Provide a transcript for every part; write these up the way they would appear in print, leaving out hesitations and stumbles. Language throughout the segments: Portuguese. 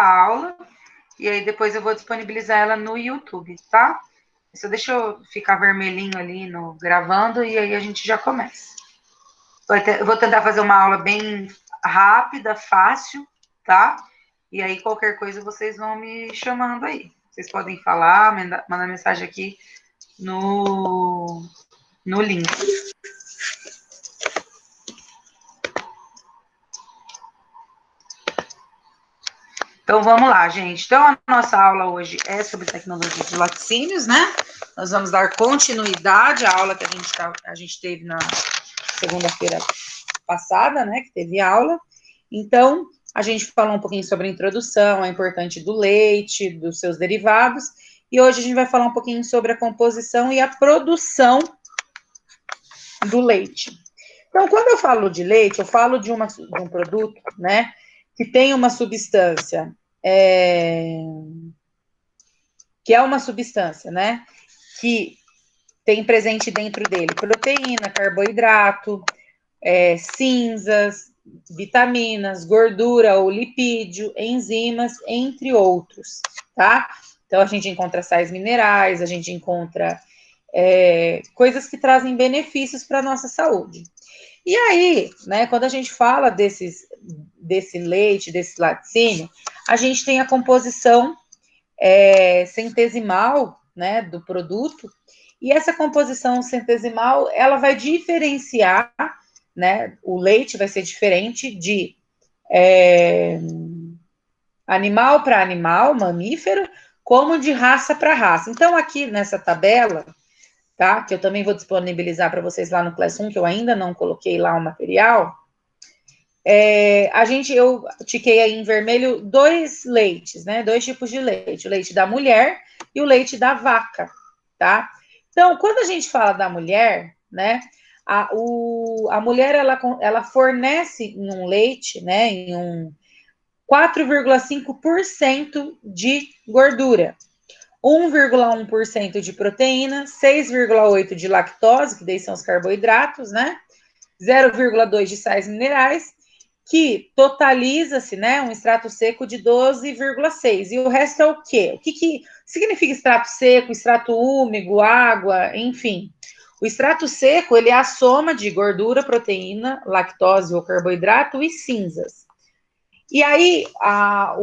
aula, e aí depois eu vou disponibilizar ela no YouTube, tá? Só deixa eu ficar vermelhinho ali no gravando, e aí a gente já começa. Eu vou tentar fazer uma aula bem rápida, fácil, tá? E aí qualquer coisa vocês vão me chamando aí. Vocês podem falar, mandar mensagem aqui no link. Então, vamos lá, gente. Então, a nossa aula hoje é sobre tecnologia de laticínios, né? Nós vamos dar continuidade à aula que a gente teve na segunda-feira passada, né? Que teve aula. Então, a gente falou um pouquinho sobre a introdução, a importância do leite, dos seus derivados. E hoje a gente vai falar um pouquinho sobre a composição e a produção do leite. Então, quando eu falo de leite, eu falo de um produto, né? Que tem uma substância, que é uma substância, né, que tem presente dentro dele proteína, carboidrato, cinzas, vitaminas, gordura ou lipídio, enzimas, entre outros, tá? Então, a gente encontra sais minerais, a gente encontra coisas que trazem benefícios para a nossa saúde. E aí, né, quando a gente fala desse leite, desse laticínio, a gente tem a composição centesimal, né, do produto, e essa composição centesimal, ela vai diferenciar, né, o leite vai ser diferente de animal para animal, mamífero, como de raça para raça. Então, aqui nessa tabela, tá? Que eu também vou disponibilizar para vocês lá no Classroom, que eu ainda não coloquei lá o material. Eu tiquei aí em vermelho 2 leites, né? 2 tipos de leite: o leite da mulher e o leite da vaca, tá? Então, quando a gente fala da mulher, né? A mulher, ela fornece em um leite, né? Em um 4,5% de gordura, 1,1% de proteína, 6,8% de lactose, que daí são os carboidratos, né? 0,2% de sais minerais, que totaliza-se, né, um extrato seco de 12,6%. E o resto é o quê? O que significa extrato seco, extrato úmido, água, enfim. O extrato seco, ele é a soma de gordura, proteína, lactose ou carboidrato e cinzas. E aí,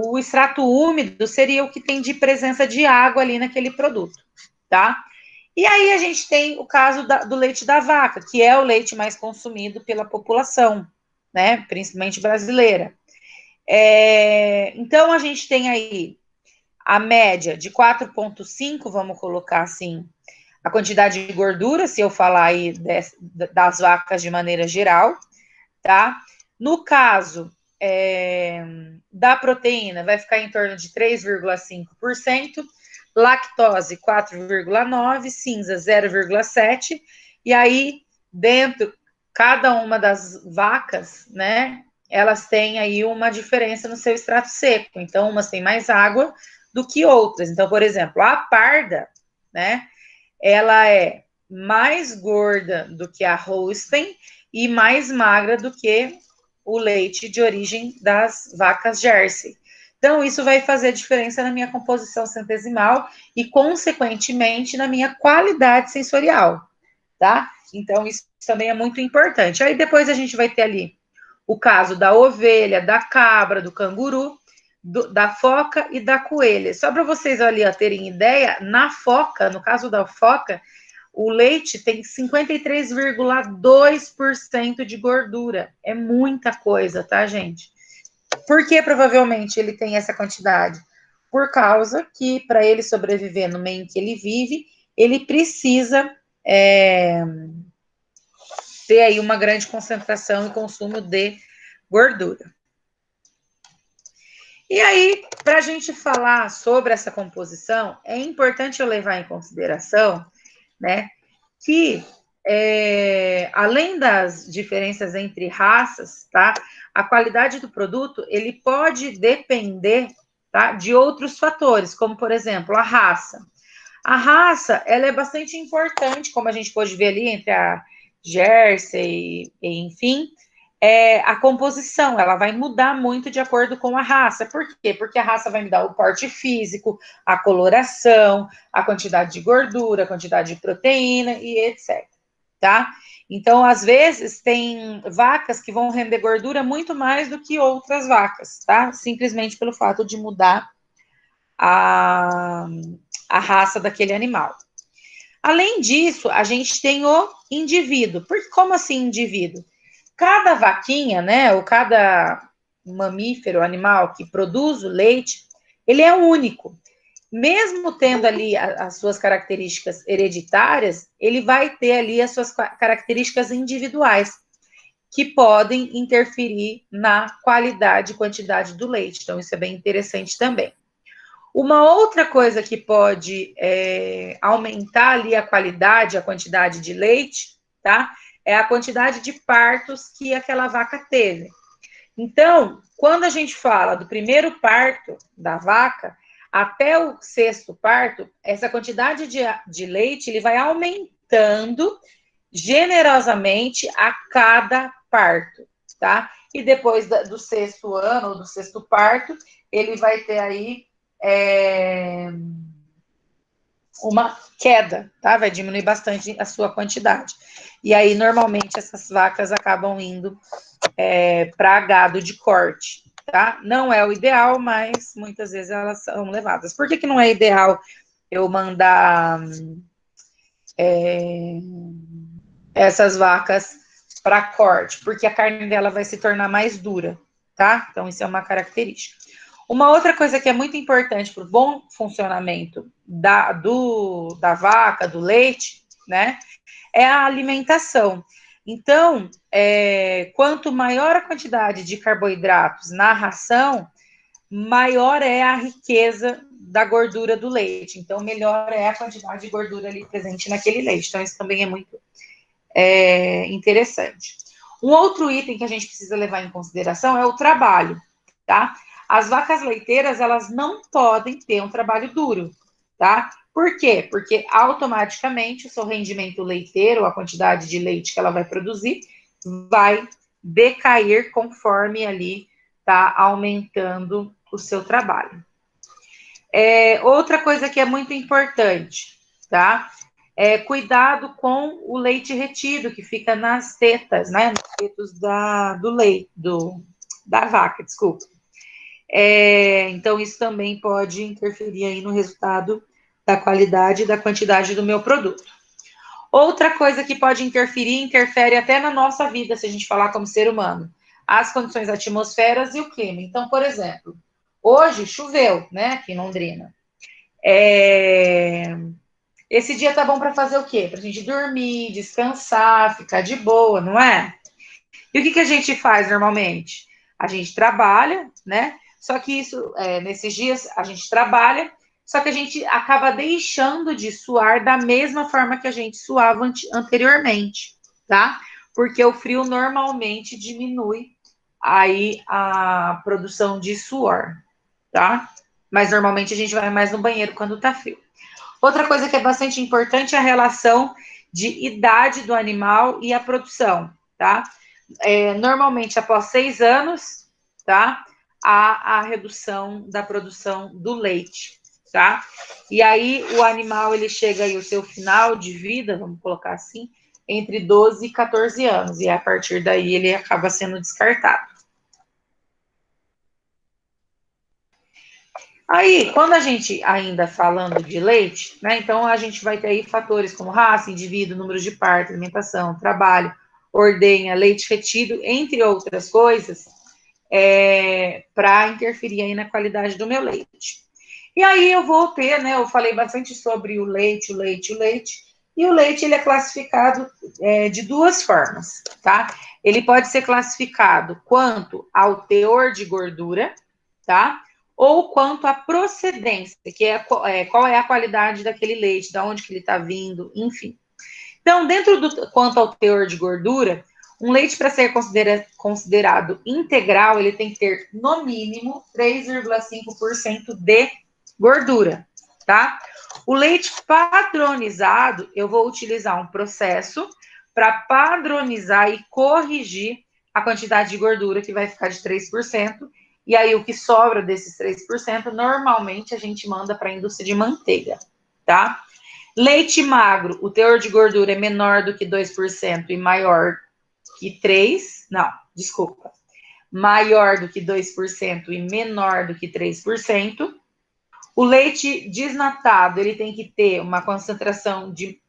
o extrato úmido seria o que tem de presença de água ali naquele produto, tá? E aí a gente tem o caso do leite da vaca, que é o leite mais consumido pela população, né? Principalmente brasileira. Então, a gente tem aí a média de 4,5, vamos colocar assim, a quantidade de gordura, se eu falar aí das vacas de maneira geral, tá? No caso da proteína, vai ficar em torno de 3,5%, lactose 4,9%, cinza 0,7%, e aí dentro, cada uma das vacas, né, elas têm aí uma diferença no seu extrato seco, então umas têm mais água do que outras. Então, por exemplo, a parda, né, ela é mais gorda do que a Holstein e mais magra do que o leite de origem das vacas Jersey. Então, isso vai fazer diferença na minha composição centesimal e, consequentemente, na minha qualidade sensorial, tá? Então, isso também é muito importante. Aí, depois a gente vai ter ali o caso da ovelha, da cabra, do canguru, da foca e da coelha. Só para vocês ali terem ideia, na foca, no caso da foca, o leite tem 53,2% de gordura. É muita coisa, tá, gente? Por que provavelmente ele tem essa quantidade? Por causa que, para ele sobreviver no meio em que ele vive, ele precisa ter aí uma grande concentração e consumo de gordura. E aí, para a gente falar sobre essa composição, é importante eu levar em consideração, né, que além das diferenças entre raças, tá, a qualidade do produto, ele pode depender, tá, de outros fatores, como, por exemplo, a raça. A raça, ela é bastante importante, como a gente pode ver ali entre a Jersey, enfim, a composição, ela vai mudar muito de acordo com a raça. Por quê? Porque a raça vai me dar o porte físico, a coloração, a quantidade de gordura, a quantidade de proteína e etc, tá? Então, às vezes, tem vacas que vão render gordura muito mais do que outras vacas, tá? Simplesmente pelo fato de mudar a raça daquele animal. Além disso, a gente tem o indivíduo. Como assim indivíduo? Cada vaquinha, né, ou cada mamífero, animal que produz o leite, ele é único. Mesmo tendo ali as suas características hereditárias, ele vai ter ali as suas características individuais, que podem interferir na qualidade e quantidade do leite. Então, isso é bem interessante também. Uma outra coisa que pode aumentar ali a qualidade, a quantidade de leite, tá? É a quantidade de partos que aquela vaca teve. Então, quando a gente fala do primeiro parto da vaca até o sexto parto, essa quantidade de leite ele vai aumentando generosamente a cada parto, tá? E depois do sexto ano ou do sexto parto, ele vai ter aí uma queda, tá? Vai diminuir bastante a sua quantidade. E aí, normalmente, essas vacas acabam indo para gado de corte, tá? Não é o ideal, mas muitas vezes elas são levadas. Por que não é ideal eu mandar essas vacas para corte? Porque a carne dela vai se tornar mais dura, tá? Então, isso é uma característica. Uma outra coisa que é muito importante para o bom funcionamento da vaca, do leite, né, é a alimentação. Então, quanto maior a quantidade de carboidratos na ração, maior é a riqueza da gordura do leite. Então, melhor é a quantidade de gordura ali presente naquele leite. Então, isso também é muito interessante. Um outro item que a gente precisa levar em consideração é o trabalho, tá? As vacas leiteiras, elas não podem ter um trabalho duro, tá? Por quê? Porque automaticamente o seu rendimento leiteiro, a quantidade de leite que ela vai produzir, vai decair conforme ali tá aumentando o seu trabalho. Outra coisa que é muito importante, tá? Cuidado com o leite retido, que fica nas tetas, né? Nos tetos do leite, da vaca, desculpa. Então, isso também pode interferir aí no resultado da qualidade e da quantidade do meu produto. Outra coisa que pode interferir, interfere até na nossa vida, se a gente falar como ser humano, as condições atmosferas e o clima. Então, por exemplo, hoje choveu, né, aqui em Londrina. Esse dia tá bom para fazer o quê? Pra gente dormir, descansar, ficar de boa, não é? E o que a gente faz normalmente? A gente trabalha, né? Só que isso, nesses dias, a gente trabalha, só que a gente acaba deixando de suar da mesma forma que a gente suava anteriormente, tá? Porque o frio normalmente diminui aí a produção de suor, tá? Mas normalmente a gente vai mais no banheiro quando tá frio. Outra coisa que é bastante importante é a relação de idade do animal e a produção, tá? Normalmente, após 6 anos, tá? Há a redução da produção do leite, tá? E aí, o animal, ele chega aí ao seu final de vida, vamos colocar assim, entre 12 e 14 anos, e a partir daí ele acaba sendo descartado. Aí, quando a gente ainda falando de leite, né, então a gente vai ter aí fatores como raça, indivíduo, número de parto, alimentação, trabalho, ordenha, leite retido, entre outras coisas, para interferir aí na qualidade do meu leite. E aí eu vou ter, né, eu falei bastante sobre o leite, e o leite ele é classificado de duas formas, tá? Ele pode ser classificado quanto ao teor de gordura, tá? Ou quanto à procedência, que qual é a qualidade daquele leite, de onde que ele está vindo, enfim. Então, quanto ao teor de gordura, um leite para ser considerado integral, ele tem que ter, no mínimo, 3,5% de gordura, tá? O leite padronizado, eu vou utilizar um processo para padronizar e corrigir a quantidade de gordura que vai ficar de 3%, e aí o que sobra desses 3%, normalmente a gente manda para a indústria de manteiga, tá? Leite magro, o teor de gordura é menor do que 2% e maior que 3%, não, desculpa, maior do que 2% e menor do que 3%. O leite desnatado, ele tem que ter uma concentração de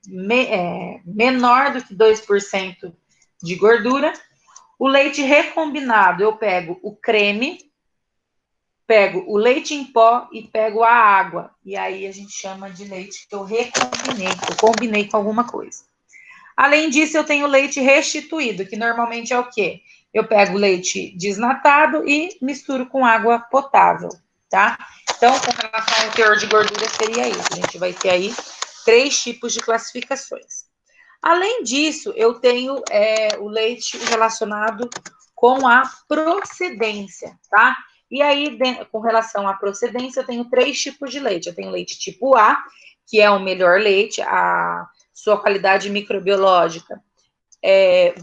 menor do que 2% de gordura. O leite recombinado, eu pego o creme, pego o leite em pó e pego a água. E aí a gente chama de leite que eu recombinei, que eu combinei com alguma coisa. Além disso, eu tenho leite restituído, que normalmente é o quê? Eu pego leite desnatado e misturo com água potável, tá? Então, com relação ao teor de gordura, seria isso. A gente vai ter aí 3 tipos de classificações. Além disso, eu tenho o leite relacionado com a procedência, tá? E aí, com relação à procedência, eu tenho 3 tipos de leite. Eu tenho leite tipo A, que é o melhor leite, a sua qualidade microbiológica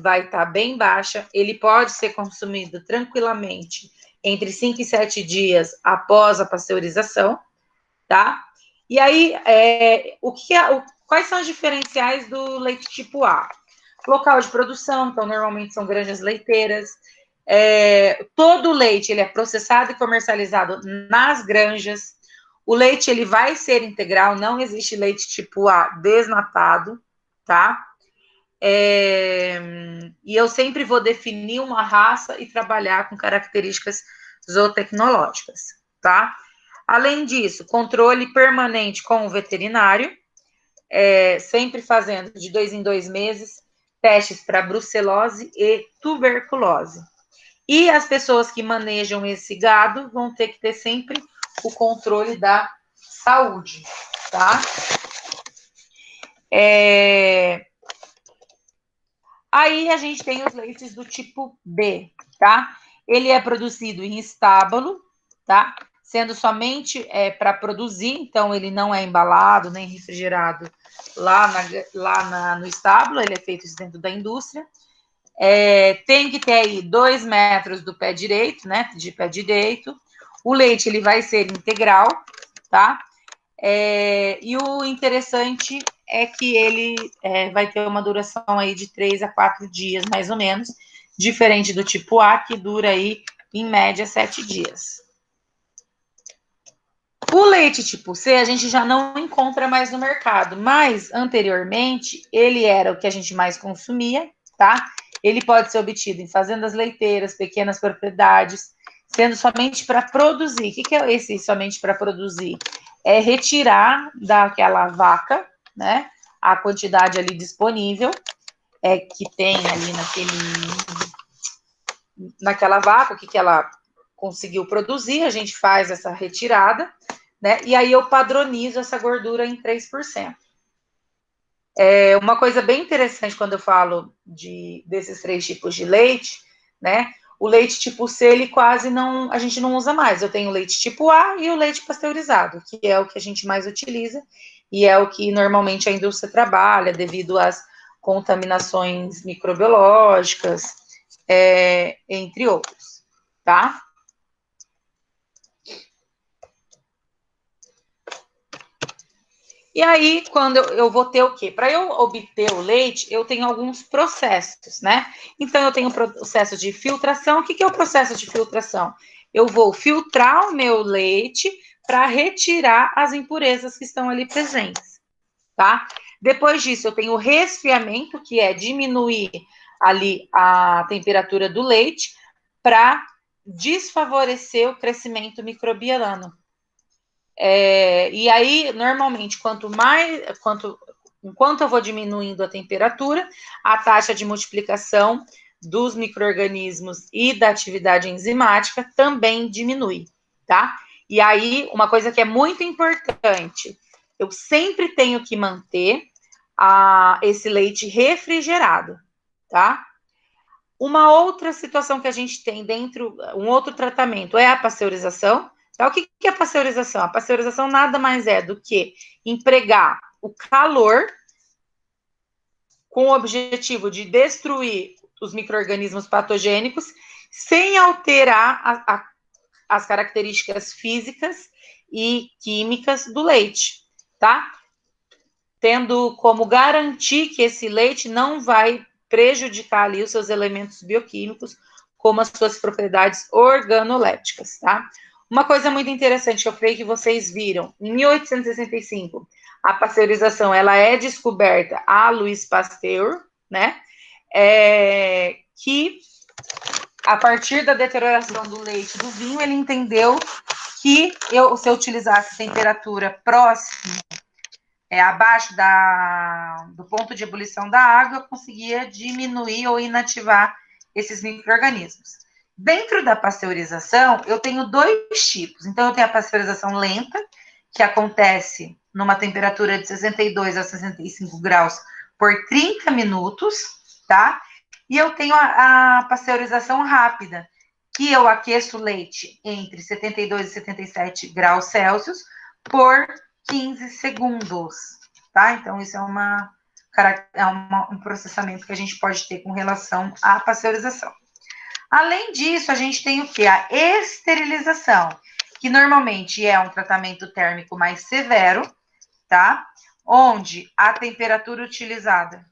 vai estar bem baixa, ele pode ser consumido tranquilamente entre 5 e 7 dias após a pasteurização, tá? E aí, quais são os diferenciais do leite tipo A? Local de produção, então normalmente são granjas leiteiras. Todo o leite ele é processado e comercializado nas granjas. O leite ele vai ser integral, não existe leite tipo A desnatado, tá? E eu sempre vou definir uma raça e trabalhar com características zootecnológicas, tá? Além disso, controle permanente com o veterinário, sempre fazendo de 2 em 2 meses testes para brucelose e tuberculose. E as pessoas que manejam esse gado vão ter que ter sempre o controle da saúde, tá? Aí a gente tem os leites do tipo B, tá? Ele é produzido em estábulo, tá? Sendo somente para produzir, então ele não é embalado nem refrigerado no estábulo, ele é feito dentro da indústria. Tem que ter aí 2 metros do pé direito, né? De pé direito. O leite ele vai ser integral, tá? E o interessante é que ele vai ter uma duração aí de 3 a 4 dias, mais ou menos, diferente do tipo A, que dura aí, em média, 7 dias. O leite tipo C a gente já não encontra mais no mercado, mas anteriormente ele era o que a gente mais consumia, tá? Ele pode ser obtido em fazendas leiteiras, pequenas propriedades, sendo somente para produzir. O que é esse somente para produzir? É retirar daquela vaca, né, a quantidade ali disponível que tem ali naquela vaca, o que ela conseguiu produzir, a gente faz essa retirada, né, e aí eu padronizo essa gordura em 3%. Uma coisa bem interessante quando eu falo desses 3 tipos de leite, né, o leite tipo C, ele quase não, a gente não usa mais. Eu tenho o leite tipo A e o leite pasteurizado, que é o que a gente mais utiliza e é o que normalmente a indústria trabalha devido às contaminações microbiológicas, entre outros, tá? E aí, quando eu vou ter o quê? Para eu obter o leite, eu tenho alguns processos, né? Então, eu tenho o processo de filtração. O que é o processo de filtração? Eu vou filtrar o meu leite para retirar as impurezas que estão ali presentes, tá? Depois disso, eu tenho o resfriamento, que é diminuir ali a temperatura do leite para desfavorecer o crescimento microbiano. E aí, normalmente, enquanto eu vou diminuindo a temperatura, a taxa de multiplicação dos micro-organismos e da atividade enzimática também diminui, tá? E aí, uma coisa que é muito importante, eu sempre tenho que manter esse leite refrigerado, tá? Uma outra situação que a gente tem um outro tratamento é a pasteurização. Então, o que é a pasteurização? A pasteurização nada mais é do que empregar o calor com o objetivo de destruir os micro-organismos patogênicos, sem alterar as características físicas e químicas do leite, tá? Tendo como garantir que esse leite não vai prejudicar ali os seus elementos bioquímicos, como as suas propriedades organolépticas, tá? Uma coisa muito interessante que eu creio que vocês viram, em 1865, a pasteurização, ela é descoberta a Louis Pasteur, né? Que a partir da deterioração do leite e do vinho, ele entendeu que se eu utilizasse temperatura próxima, abaixo do ponto de ebulição da água, eu conseguia diminuir ou inativar esses micro-organismos. Dentro da pasteurização, eu tenho dois tipos. Então, eu tenho a pasteurização lenta, que acontece numa temperatura de 62 a 65 graus por 30 minutos, tá? E eu tenho a pasteurização rápida, que eu aqueço o leite entre 72 e 77 graus Celsius por 15 segundos, tá? Então, isso é um processamento que a gente pode ter com relação à pasteurização. Além disso, a gente tem o quê? A esterilização, que normalmente é um tratamento térmico mais severo, tá? Onde a temperatura utilizada...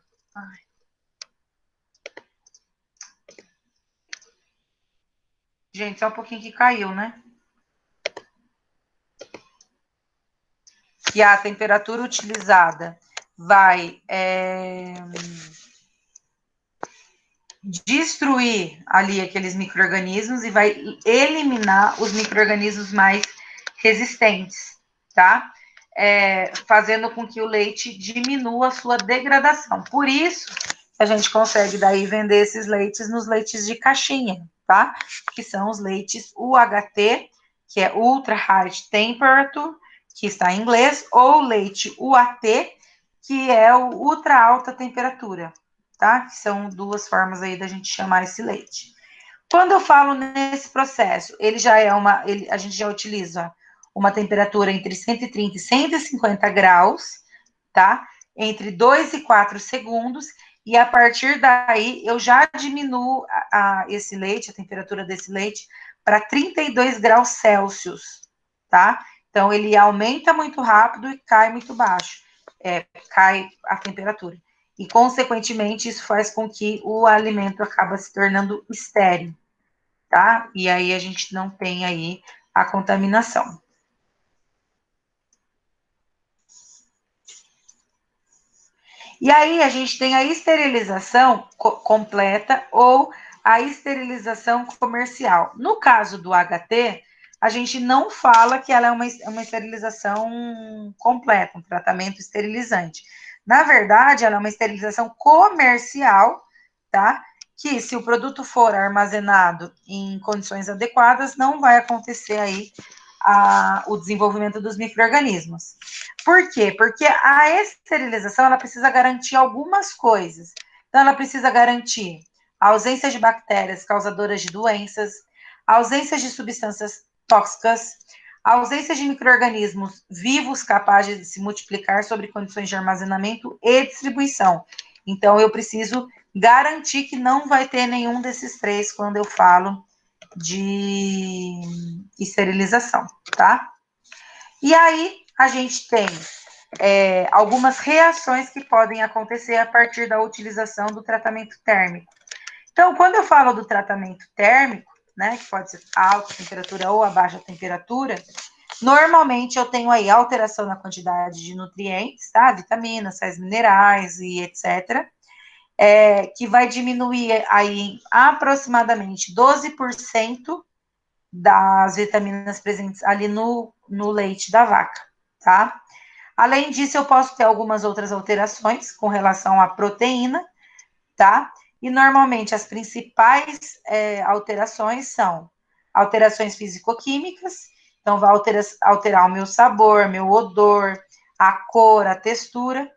Gente, só um pouquinho que caiu, né? Que a temperatura utilizada vai destruir ali aqueles micro-organismos e vai eliminar os micro-organismos mais resistentes, tá? Fazendo com que o leite diminua a sua degradação. Por isso, a gente consegue daí vender esses leites nos leites de caixinha, tá? Que são os leites UHT, que é Ultra High Temperature, que está em inglês, ou leite UAT, que é o ultra alta temperatura, tá? Que são duas formas aí da gente chamar esse leite. Quando eu falo nesse processo, a gente já utiliza uma temperatura entre 130 e 150 graus, tá? Entre 2 e 4 segundos, e a partir daí eu já diminuo esse leite, a temperatura desse leite, para 32 graus Celsius, tá? Então, ele aumenta muito rápido e cai muito baixo, cai a temperatura. E, consequentemente, isso faz com que o alimento acaba se tornando estéril, tá? E aí a gente não tem aí a contaminação. E aí a gente tem a esterilização completa ou a esterilização comercial. No caso do HT, a gente não fala que ela é uma esterilização completa, um tratamento esterilizante. Na verdade, ela é uma esterilização comercial, tá? Que se o produto for armazenado em condições adequadas, não vai acontecer aí o desenvolvimento dos micro-organismos. Por quê? Porque a esterilização, ela precisa garantir algumas coisas. Então, ela precisa garantir a ausência de bactérias causadoras de doenças, a ausência de substâncias tóxicas, a ausência de micro-organismos vivos capazes de se multiplicar sob condições de armazenamento e distribuição. Então, eu preciso garantir que não vai ter nenhum desses três quando eu falo de esterilização, tá? E aí, a gente tem algumas reações que podem acontecer a partir da utilização do tratamento térmico. Então, quando eu falo do tratamento térmico, né, que pode ser a alta temperatura ou a baixa temperatura, normalmente eu tenho aí alteração na quantidade de nutrientes, tá? Vitaminas, sais minerais e etc., que vai diminuir aí aproximadamente 12% das vitaminas presentes ali no leite da vaca, tá? Além disso, eu posso ter algumas outras alterações com relação à proteína, tá? E normalmente as principais alterações são alterações físico-químicas, então vai alterar o meu sabor, meu odor, a cor, a textura.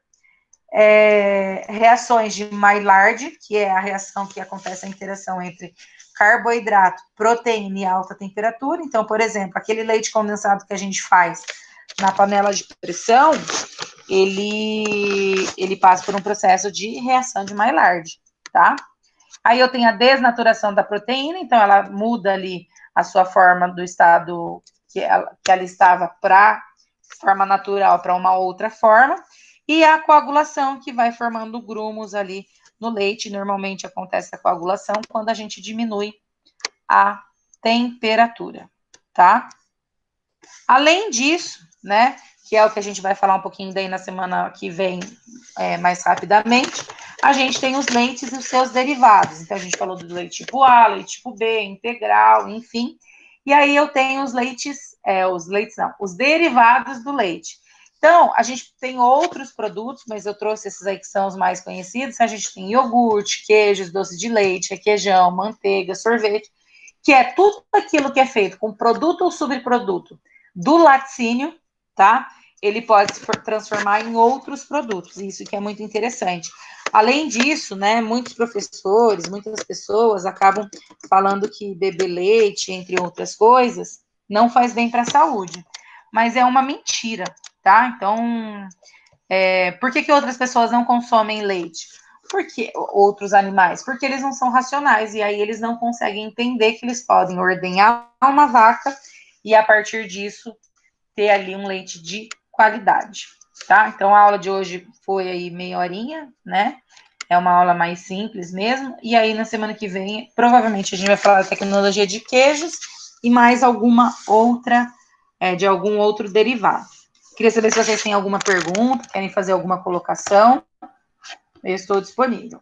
Reações de Maillard, que é a reação que acontece a interação entre carboidrato, proteína e alta temperatura. Então, por exemplo, aquele leite condensado que a gente faz na panela de pressão, ele passa por um processo de reação de Maillard, tá? Aí eu tenho a desnaturação da proteína, então ela muda ali a sua forma do estado que ela estava para forma natural para uma outra forma, e a coagulação que vai formando grumos ali no leite. Normalmente acontece a coagulação quando a gente diminui a temperatura, tá? Além disso, né, que é o que a gente vai falar um pouquinho daí na semana que vem, mais rapidamente, a gente tem os leites e os seus derivados. Então, a gente falou do leite tipo A, leite tipo B, integral, enfim. E aí eu tenho os leites não, os derivados do leite. Então, a gente tem outros produtos, mas eu trouxe esses aí que são os mais conhecidos. A gente tem iogurte, queijos, doce de leite, requeijão, manteiga, sorvete, que é tudo aquilo que é feito com produto ou subproduto do laticínio, tá? Ele pode se transformar em outros produtos, isso que é muito interessante. Além disso, né, muitos professores, muitas pessoas acabam falando que beber leite, entre outras coisas, não faz bem para a saúde. Mas é uma mentira, tá? Então, por que outras pessoas não consomem leite? Porque outros animais? Porque eles não são racionais, e aí eles não conseguem entender que eles podem ordenhar uma vaca e, a partir disso, ter ali um leite de qualidade, tá? Então, a aula de hoje foi aí meia horinha, né? É uma aula mais simples mesmo. E aí, na semana que vem, provavelmente a gente vai falar da tecnologia de queijos e mais alguma outra, de algum outro derivado. Queria saber se vocês têm alguma pergunta, querem fazer alguma colocação. Eu estou disponível.